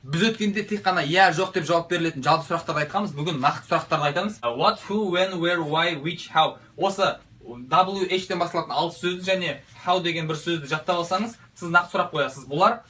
Біз өткенде тек қана иә жоқ деп жауап берілетін жалпы сұрақтарды айтқанбыз. Бүгін нақты сұрақтарды айтамыз. What, who, when, where, why, which, how. Осы WH-тен басталатын 6 сөзді және how деген бір сөзді жаттап алсаңыз, сіз нақты сұрақ қоясыз. Бұлар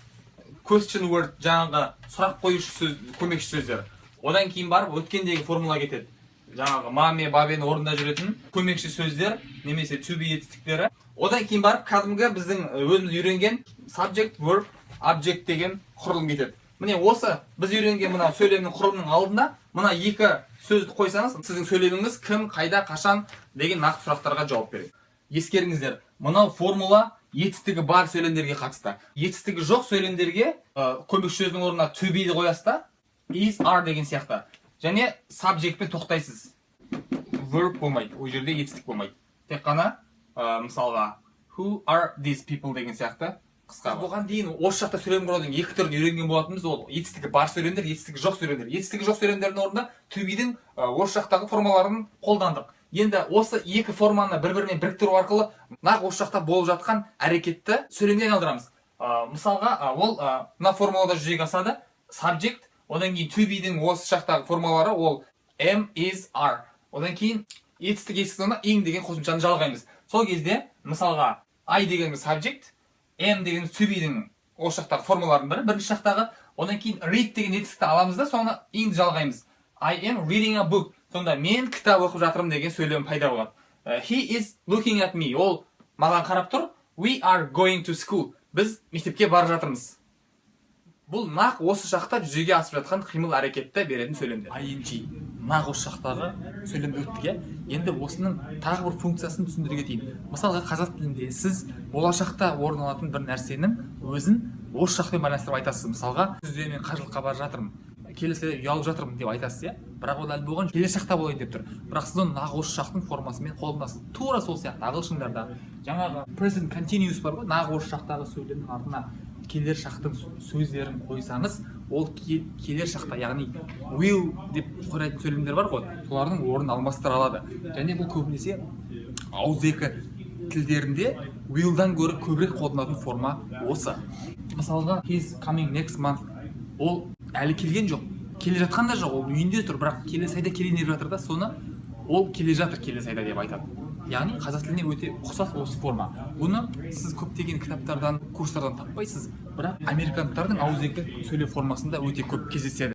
question word, жаңағы сұрақ қоюшы сөз, көмекші сөздер. Одан кейін барып өткендегі формула кетеді. Жаңағы маме, бабені орында жүретін көмекші сөздер, немесе to be етістіктері. Одан кейін барып кәдімгі біздің өзіміз үйренген subject, verb, object деген құрылым кетеді. Міне осы біз үйренген мына сөйлемнің құрылымының алдында мына екі сөзді қойсаңыз, сіздің сөйлеміңіз кім, қайда, қашан деген нақты сұрақтарға жауап береді. Ескеріңіздер, мынау формула етістігі бар сөйлемдерге қатысты. Етістігі жоқ сөйлемдерге көмекші сөздің орнына to be-ді қоясыз да, is, are деген сияқты. Және subject-пен тоқтайсыз. Verb болмайды, ол жерде етістік болмайды. Тек қана мысалға who are these people деген сияқты қысқа. Бұған дейін осы жақта сөйлем құраудың екі түрін үйренген болатынбыз. Ол етістігі бар сөйлемдер, етістігі жоқ сөйлемдер. Етістігі жоқ сөйлемдердің орнында to be-дің осы жақтағы формаларын қолдандық. Енді осы екі форманы бір-бірімен біріктіру арқылы нақ осы жақта болып жатқан әрекетті сөйлемге айналдырамыз. Мысалға, ол мына формулада жүзеге асады. Subject, одан кейін to be-дің осы жақтағы формалары ол am, is, are. Одан кейін етістік естігіні ing деген қосымшаны жалғаймыз. Сол кезде, мысалға, I дегеніміз subject, am дегеніміз to be-дің осы жақтағы формалардың бірі, бірінші жақтағы. Одан кейін read деген етістікті аламыз да, соны ing жалғаймыз. I am reading a book. Сонда мен кітап оқып жатырмын деген сөйлем пайда болады. He is looking at me. Ол маған қарап тұр. We are going to school. Біз мектепке барып жатырмыз. Бұл нақ осы жақта жүзеге асып жатқан қимыл әрекетті беретін сөйлемдер. ING. Нақ осы жақтағы сөйлемді өттік. Енді осының тағы бір функциясын түсіндіре кетейін. Мысалға қазақ тілінде сіз болашақта орын алатын бір нәрсенің өзін осы жақпен байланыстырып айтасыз. Мысалға, сізде мен қажылыққа барып жатырмын. Келесі ұялып жатырмын деп айтасыз, бірақ ол әлі болған келесі шақта болайын деп тұр. Бірақ сіз оны нақ осы жақтың формасымен қолданасыз. Тура сол сияқты ағылшындарда жаңағы present continuous бар ғой, нақ осы жақтағы сөйлемнің артына келер шақтың сөздерін қойсаңыз, ол келер шақта, яғни will деп қоятын сөйлемдер бар ғой, солардың орнын алмастыра алады. Және бұл көбінесе ауызекі тілдерінде will'дан гөрі көбірек қолданатын форма осы. Мысалға, he's coming next month. Ол әлі келген жоқ, келе жатқан да жоқ, ол үйінде тұр, бірақ келесі айда келейін деп жатыр да, соны ол келе жатыр келесі айда деп айтады. Яғни қазақ тіліне өте ұқсас осы форма. Бұны сіз көптеген кітаптардан, курстардан таппайсыз, бірақ американдықтардың ауызекі сөйлем формасында өте көп кездеседі.